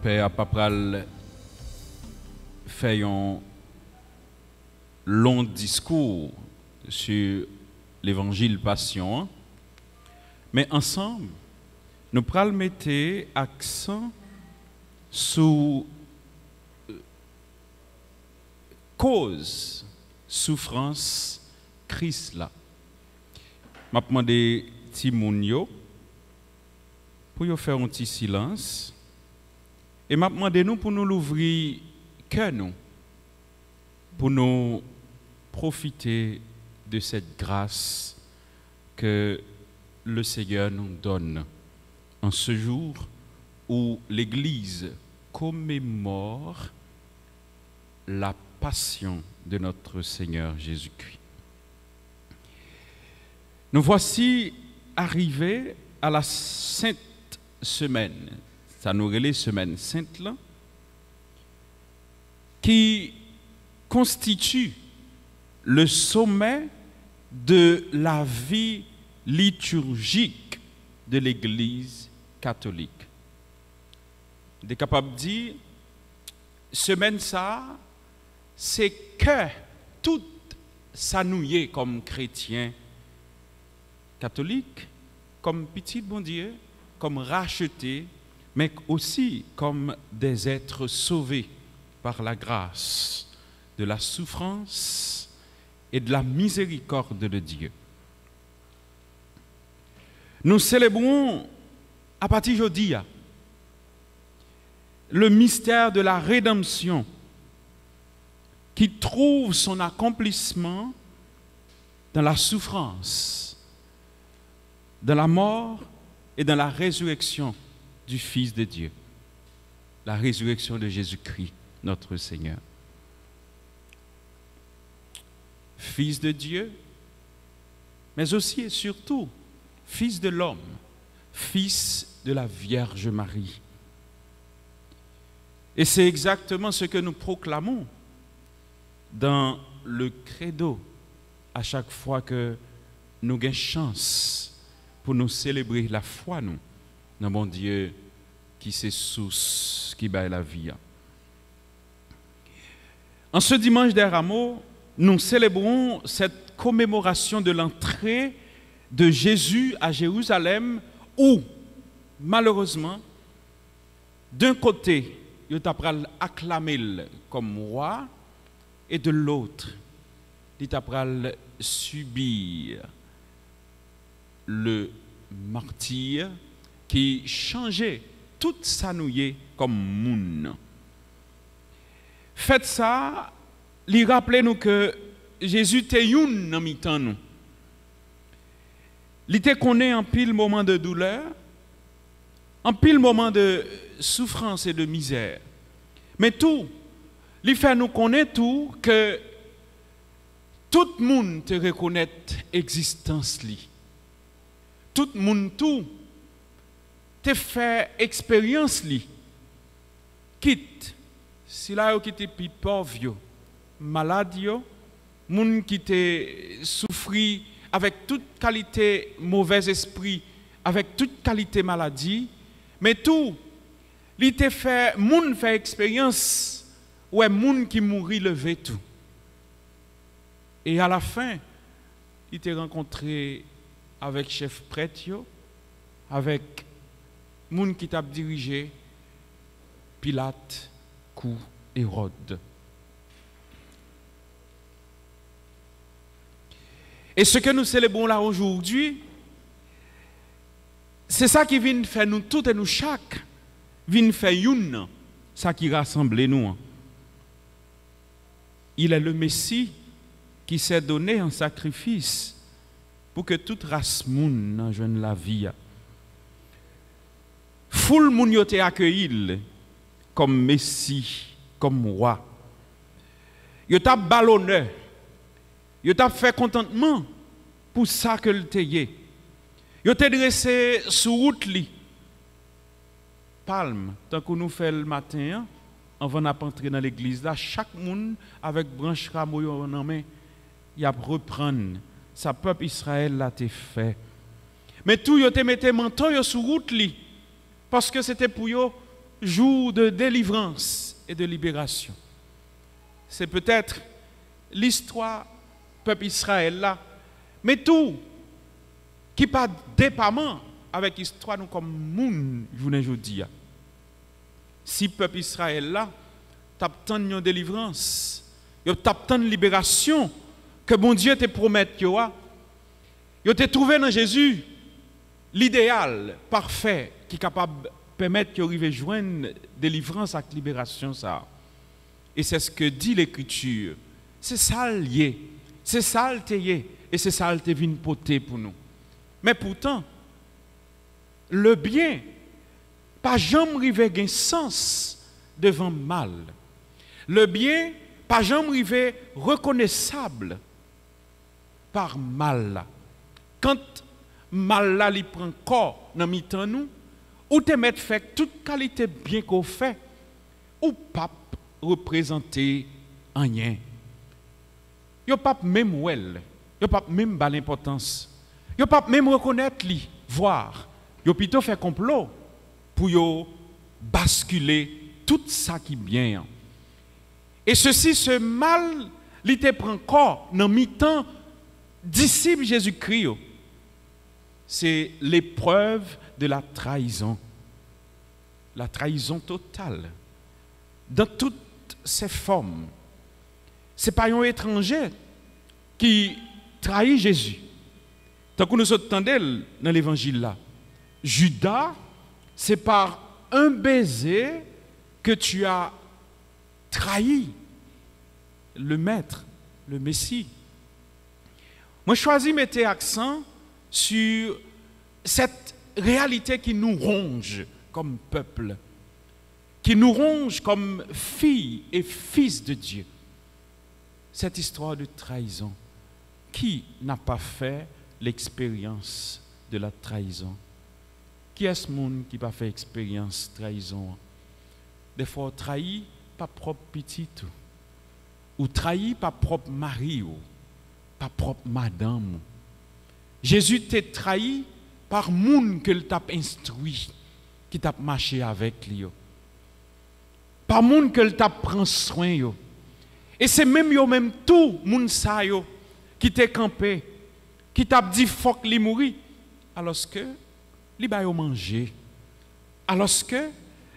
Père Papral fait un long discours sur l'évangile passion, mais ensemble, nous pral mettre accent sur cause souffrance Christ là. M'a demandé Timounio pour faire un petit silence et m'a demandé nous pour nous l'ouvrir cœur nous pour nous profiter de cette grâce que le Seigneur nous donne en ce jour où l'Église commémore la passion de notre Seigneur Jésus-Christ. Nous voici arrivés à la Sainte Semaine, ça nous relève Semaine Sainte là, qui constitue le sommet de la vie liturgique de l'Église catholique. On est capable de dire, semaine ça, c'est que tout ça nous y est comme chrétiens catholiques, comme petit bon Dieu, comme rachetés, mais aussi comme des êtres sauvés par la grâce de la souffrance et de la miséricorde de Dieu. Nous célébrons à partir d'aujourd'hui le mystère de la rédemption qui trouve son accomplissement dans la souffrance, dans la mort et dans la résurrection du Fils de Dieu, la résurrection de Jésus-Christ, notre Seigneur. Fils de Dieu, mais aussi et surtout, Fils de l'homme, Fils de la Vierge Marie. Et c'est exactement ce que nous proclamons dans le credo à chaque fois que nous avons chance pour nous célébrer la foi, nous, dans mon Dieu qui c'est source, qui bat la vie. En ce dimanche des Rameaux, nous célébrons cette commémoration de l'entrée de Jésus à Jérusalem où, malheureusement, d'un côté, il t'a acclamé comme roi et de l'autre, il t'a subir le martyr qui changeait toute sa nouille comme moun. Faites ça, lui rappelez-nous que Jésus était youn dans mi-temps nous. Il était connaît en pile moment de douleur, en pile moment de souffrance et de misère. Mais tout, il fait nous connaître tout que tout le monde te reconnaît l'existence li. Tout le monde tout te fait expérience li. Quitte si là qui était plus pauvre, malade yo, moun qui te souffri avec toute qualité mauvais esprit, avec toute qualité maladie, mais tout, il te fait, moun fait expérience, ouais, moun qui mourit levé tout. Et à la fin, il t'a rencontré avec chef prêtre, avec moun qui t'a dirigé, Pilate, Cou, Hérode. Et ce que nous célébrons là aujourd'hui, c'est ça qui vient faire nous tous et nous chaque, vient faire une, ça qui rassemble nous. Il est le Messie qui s'est donné en sacrifice pour que toute race moun joigne la vie. Foule moun yo te accueilli comme Messie, comme roi. Yo t'a ballonné. Yo t'a fait contentement pour ça que le teye. Yo t'a dressé sur route li. Palme, tant que nous fait le matin, avant d'entrer dans l'église là, chaque monde avec branche rameau en main, il a reprendre sa peuple Israël l'a été fait. Mais tout yo te mette manteau yo sur route li parce que c'était pour yo jour de délivrance et de libération. C'est peut-être l'histoire peuple Israël là, mais tout qui pas dépendant avec l'histoire nous comme moun journée aujourd'hui. Si peuple Israël là t'attend une délivrance, yo t'attend une libération que bon Dieu te promette yo te trouvé dans Jésus l'idéal parfait qui est capable de permettre que arrive joindre délivrance et libération ça. Et c'est ce que dit l'écriture. C'est ça lié, c'est ça le lié et c'est ça le vient porter pour nous. Mais pourtant le bien pas jamais rivé gain sens devant mal. Le bien pas jamais rivé reconnaissable par mal. Quand mal là li prend corps dans mi-temps nous ou te mettre fait toute qualité bien qu'on fait ou pas représenter rien. Yo pas même well, yo pas même ba l'importance. Yo pas même reconnaître li, voir. Yo plutôt fait complot pour yo basculer tout ça qui bien. Et ceci ce mal li te prend corps dans mi-temps disciple Jésus-Christ. C'est l'épreuve de la trahison totale, dans toutes ses formes. Ce n'est pas un étranger qui trahit Jésus. Tant que nous entendons dans l'évangile là, Judas, c'est par un baiser que tu as trahi le Maître, le Messie. Moi, je choisis de mettre l'accent sur cette réalité qui nous ronge comme peuple, qui nous ronge comme filles et fils de Dieu. Cette histoire de trahison, qui n'a pas fait l'expérience de la trahison? Qui est ce monde qui n'a pas fait l'expérience de trahison? Des fois, trahi par propre petit, ou trahi par propre mari, ou par propre madame. Jésus t'a trahi par moun que t'a instruit, qui t'a marché avec lui. Par moun que t'a pris soin yo. Et c'est même yo même tout moun sa yo qui t'a campé, qui t'a dit faut qu'il mourir alors que li ba yo manger. Alors que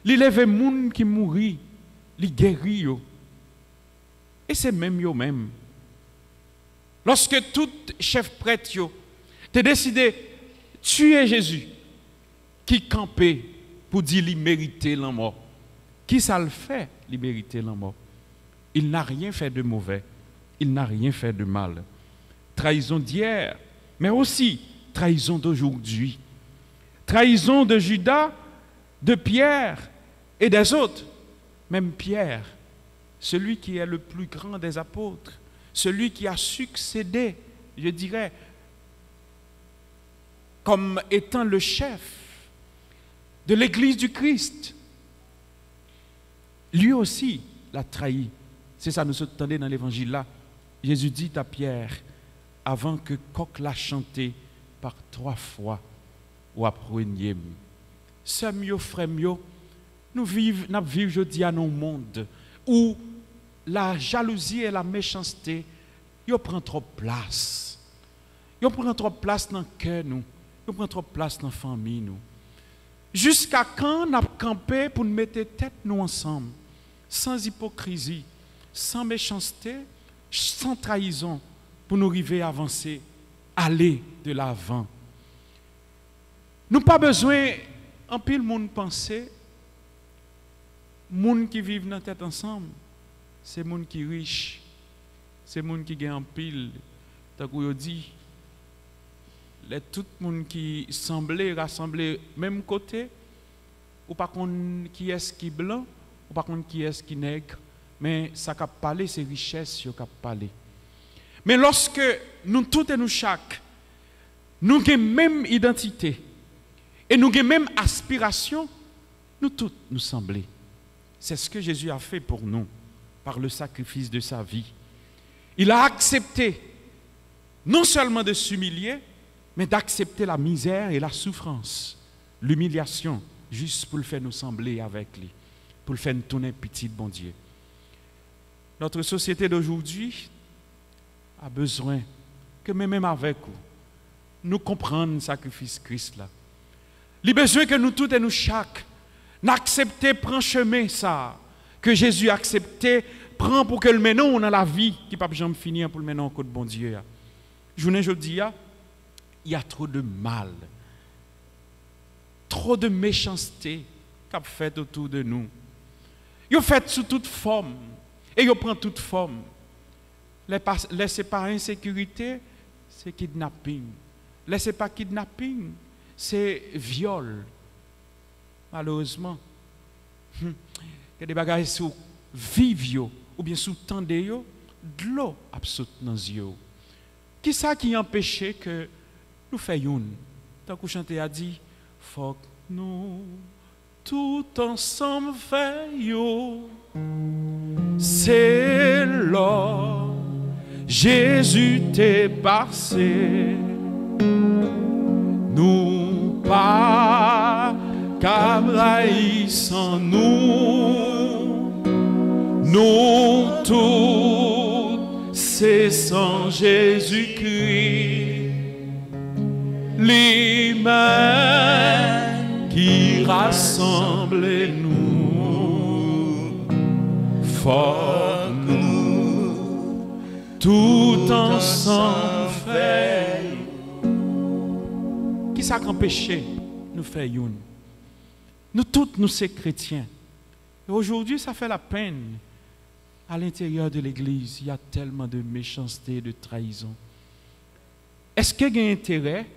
li lève moun qui mourit, li guéri yo. Et c'est même yo même. Lorsque tout chef prêtre yo t'es décidé tuer Jésus, qui campait pour dire qu'il méritait la mort. Qui ça le fait, il méritait la mort? Il n'a rien fait de mauvais, il n'a rien fait de mal. Trahison d'hier, mais aussi trahison d'aujourd'hui. Trahison de Judas, de Pierre et des autres. Même Pierre, celui qui est le plus grand des apôtres, celui qui a succédé, je dirais, comme étant le chef de l'Église du Christ. Lui aussi l'a trahi. C'est ça, nous entendons dans l'évangile là. Jésus dit à Pierre, avant que coq l'a chanté par 3 fois, ou après une c'est mieux, frère, nous vivons aujourd'hui dans un monde où la jalousie et la méchanceté, ils prennent trop de place. Ils prennent trop de place dans le cœur, nous. Ils prennent trop de place dans la famille, nous. Jusqu'à quand nous avons campé pour nous mettre tête nous ensemble, sans hypocrisie, sans méchanceté, sans trahison, pour nous arriver à avancer, aller de l'avant. Nous n'avons pas besoin, en pile monde penser, monde qui vivent dans la tête ensemble, c'est monde qui riche, c'est monde qui gagne en pile, tant qu'on dit. Tout le monde qui semblait rassembler même côté, ou pas contre qui est qui blanc, ou pas contre qui est qui nègre, mais ça cap parler c'est richesse qui cap parler. Mais lorsque nous tous et nous chaque, nous avons même identité et nous avons même aspiration, nous tous nous semblons. C'est ce que Jésus a fait pour nous par le sacrifice de sa vie. Il a accepté non seulement de s'humilier, mais d'accepter la misère et la souffrance, l'humiliation juste pour le faire nous sembler avec lui, pour le faire nous tourner petit, bon Dieu. Notre société d'aujourd'hui a besoin que même avec vous, nous comprenions le sacrifice Christ là. Il a besoin que nous tous et nous chaque n'accepter prendre chemin ça que Jésus a accepté prend pour que le menon dans la vie qui ne peut jamais finir pour le menon au côté de bon Dieu. Journée jeudi, il y a trop de mal, trop de méchanceté qu'a fait autour de nous. Ils fait sous toute forme et ils prennent toute forme. Laissez pas insécurité, c'est kidnapping. Laissez pas kidnapping, c'est viol. Malheureusement, il y a des bagages sous vivre ou bien sous tendre de l'eau absolue dans les yeux. Qui ça qui empêche que nous fassions? Tant que chanter a dit, faut que nous tout ensemble fassions. C'est là Jésus t'est passé. Nous pas Cabraï sans nous, nous tous, c'est sans Jésus-Christ, les mains qui rassemblent nous, faut nous, tout ensemble faire. Qui ça qu'empêche nous faire une? Nous tous, nous sommes chrétiens. Et aujourd'hui, ça fait la peine. À l'intérieur de l'Église, il y a tellement de méchanceté, de trahison. Est-ce qu'il y a un intérêt?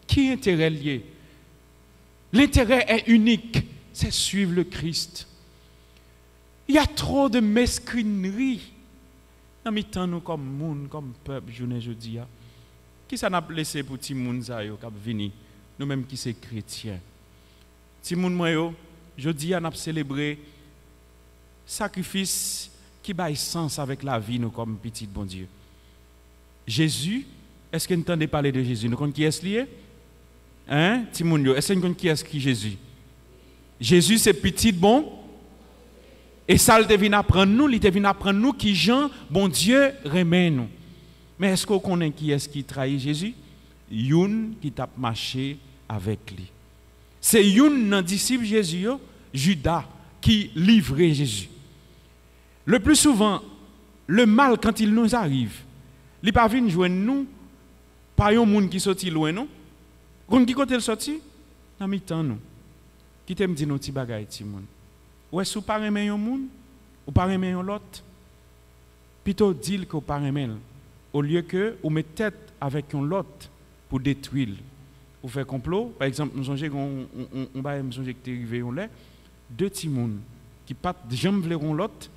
Qui est intérêt lié? L'intérêt est unique, c'est suivre le Christ. Il y a trop de mesquinerie. Dans mes temps, nous, comme monde, comme peuple, je dis, qui ça n'a pas laissé pour tout le monde qui est venu? Nous-mêmes qui sommes chrétiens. Si moun je dis à nous célébrer sacrifice qui baille sens avec la vie nous comme petit bon Dieu. Jésus, est-ce que vous entendez parler de Jésus? Nous connaissons qui est lié? Hein? Est-ce que vous connaissez qui est qui Jésus? Jésus c'est petit bon. Et ça il vient apprendre nous, il vient apprendre nous qui Jean bon Dieu remet nous. Mais est-ce qu'on connaît qui est qui trahit Jésus? Youn qui t'a marché avec lui. C'est un disciple Jésus, Judas, qui livrait Jésus. Le plus souvent, le mal, quand il nous arrive, il ne peut pas venir joindre nous par un monde qui sorti loin, non? Qui côté il sorti? Dans mi-temps, nous. Qui t'aime dire nos petits bagailles, petit monde? Ou est-ce que vous ne parlez pas un monde? Ou pas aimer l'autre? Plutôt dire que vous ne parlez pas, au lieu que vous mettez tête avec un l'autre pour détruire. Vous faites complot, par exemple, nous songez qu'on va me songer que tu arrivé on là, deux petits monde qui pas jamais verront l'autre,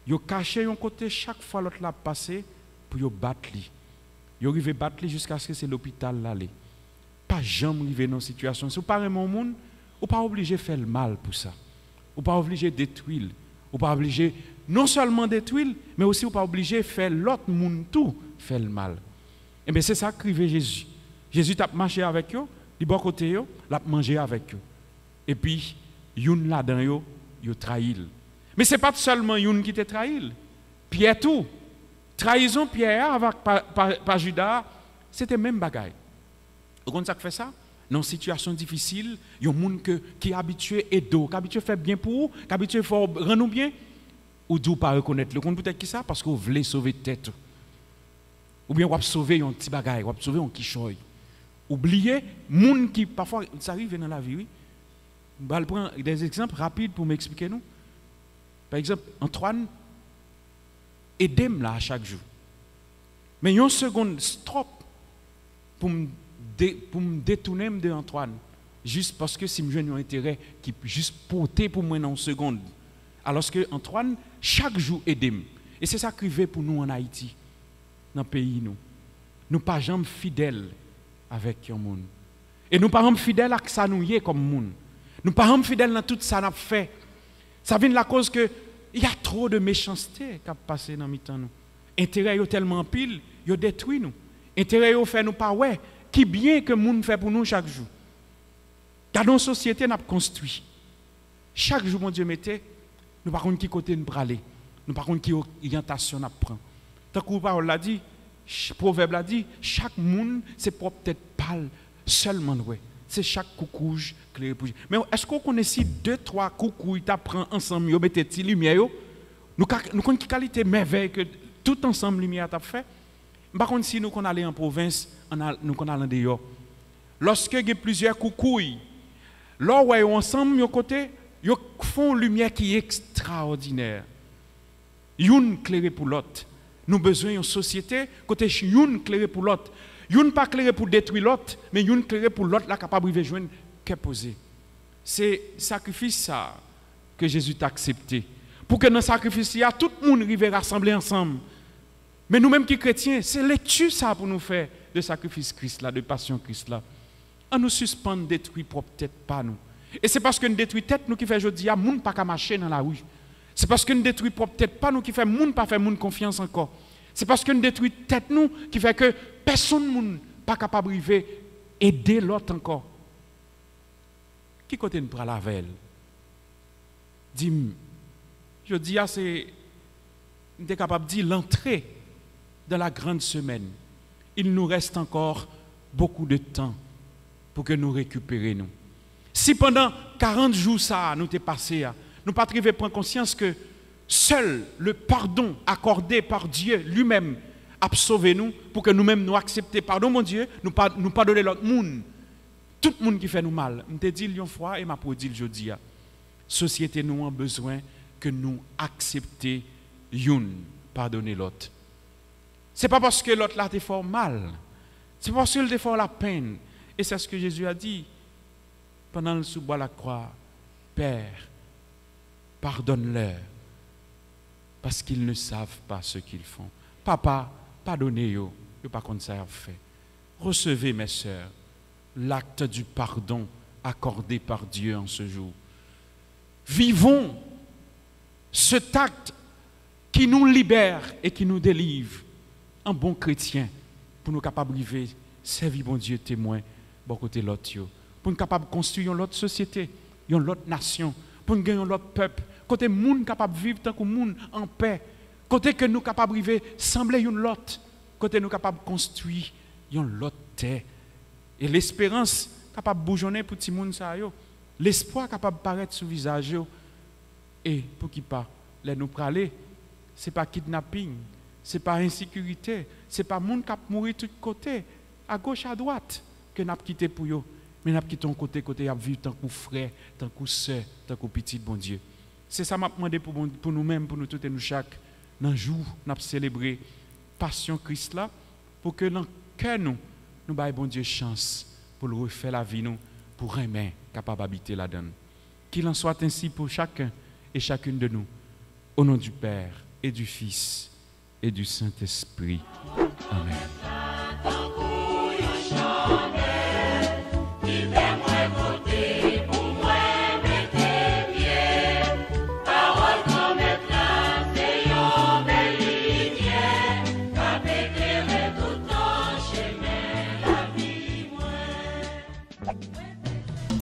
yo caché un côté chaque fois l'autre l'a passé pour yo battre lui. Yo arrivé battre lui jusqu'à ce que c'est l'hôpital l'aller. Pas jamais arrivé dans situation, si vous parlez mon monde, ou pas obligé faire le mal pour ça. Ou pas obligé détruire, ou pas obligé non seulement détruire, mais aussi ou pas obligé faire l'autre monde tout faire le mal. Et bien c'est ça qu'arrive Jésus. Jésus a marché avec eux, il bon côté eux, l'a mangé avec eux. Et puis youn là-dedans yo trahi. Mais c'est pas seulement youn qui t'a trahi. Pierre tout. Trahison Pierre avec par Judas, c'était même bagaille. Vous comprenez ça que fait ça? Dans une situation difficile, il y a des gens qui sont habitués à aider, qui sont habitués à faire bien pour vous, qui sont habitués à rendre bien, ou d'où pas reconnaître. Vous comprenez peut-être qui ça? Parce que vous voulez sauver tête. Ou bien vous sauver un petit bagaille, vous sauver un quichoy. Oubliez, gens qui parfois ça arrive dans la vie, oui. Je vais prendre des exemples rapides pour m'expliquer nous. Par exemple, Antoine, aidez-moi là chaque jour. Mais une seconde stop pour me détourner de Antoine, juste parce que si je j'ai un intérêt qui peut juste porter pour moi dans une seconde. Alors que Antoine, chaque jour aidez-moi. Et c'est ça qui arrive pour nous en Haïti, dans le pays nous. Nous pas jamais fidèles avec le monde. Et nous pas jamais fidèles à ça nous y est comme monde. Nous pas jamais fidèles dans tout ça nous fait. Ça vient de la cause que il y a trop de méchanceté qui a passé dans mi-temps nous. Intérêt est tellement pile, il détruit nous. Intérêt est fait nous pas ouais, qui bien que monde fait pour nous chaque jour. Dans nos sociétés, nous avons construit. Chaque jour, mon Dieu, mettait, nous par contre qui côté nous aller, nous par contre qui orientation nous prend. Tant que la parole l'a dit, le proverbe l'a dit, chaque monde, c'est peut-être pas seulement ouais. C'est chaque coucouge clair pour. Mais est-ce qu'on connaît si 2-3 coucouilles t'apprend ensemble, yo mettez ti lumière yo, nous connaissons qui qualité merveille que tout ensemble lumière t'a fait. Par contre si nous qu'on aller en province, nous qu'on aller dehors. Lorsque il y a plusieurs coucouilles, là ouais ensemble yo côté, yo font lumière qui est extraordinaire. Une claire pour l'autre. Nous besoin d'une société côté une claire pour l'autre. Une pas claire pour détruire l'autre, mais une claire pour l'autre là capable de joindre qu'est posé. C'est sacrifice ça que Jésus t'a accepté. Pour que dans le sacrifice là tout le monde arrive rassembler ensemble. Mais nous-mêmes qui chrétiens, c'est lecture ça pour nous faire de sacrifice Christ là, de passion Christ là. On nous suspend détruire propre tête pas nous. Et c'est parce que nous détruit tête nous qui fait aujourd'hui à monde pas qu'à marcher dans la rue. C'est parce que nous détruit propre tête pas nous qui fait monde pas faire monde confiance encore. C'est parce que nous détruit tête nous qui fait que personne n'est pas capable de aider l'autre encore. Qui côté nous prend la veille? Dis-moi, je dis, c'est nous sommes capables de dire l'entrée de la grande semaine. Il nous reste encore beaucoup de temps pour que nous récupérions. Si pendant 40 jours ça nous t'est passé, nous pas arrivé prendre conscience que seul le pardon accordé par Dieu lui-même a sauvé nous pour que nous-mêmes nous acceptions pardon mon Dieu, nous pardonner l'autre monde. Tout le monde qui fait nous mal. Je te dis une fois et m'a pour dire aujourd'hui. Société nous a besoin que nous acceptions une pardonner l'autre. C'est pas parce que l'autre là te fait mal. C'est parce qu'il te fait la peine. Et c'est ce que Jésus a dit pendant le sous-bois la croix. Père, pardonne-leur parce qu'ils ne savent pas ce qu'ils font. Papa, pardonnez-yo, yo pas comme ça fait. Recevez mes sœurs l'acte du pardon accordé par Dieu en ce jour. Vivons cet acte qui nous libère et qui nous délivre en bon chrétien pour nous capables de vivre, servir bon Dieu témoin, bon côté l'autre, pour nous capables de construire une autre société, une autre nation, pour nous gagner un autre peuple, côté monde capable de vivre tant que monde en paix, côté que nous capables de vivre sembler une autre, côté nous capables de construire une autre terre. Et l'espérance capable de bourgeonner pour tout le monde, l'espoir capable de paraître sur le visage. Et pour qui pas, les nous praler, ce n'est pas kidnapping, ce n'est pas insécurité, ce n'est pas monde qui a mouru de tous côtés, à gauche, à droite, que nous avons quitté pour eux. Mais nous avons quitté côté à vivre tant que frère, tant que soeur, tant que petit, bon Dieu. C'est ça que je demandé pour nous-mêmes, pour nous tous et nous chaque, dans le jour, nous avons célébré Passion Christ là, pour que dans le cœur nous baillons bon Dieu chance pour le refaire la vie nous, pour un main capable d'habiter la donne. Qu'il en soit ainsi pour chacun et chacune de nous, au nom du Père et du Fils et du Saint-Esprit. Amen.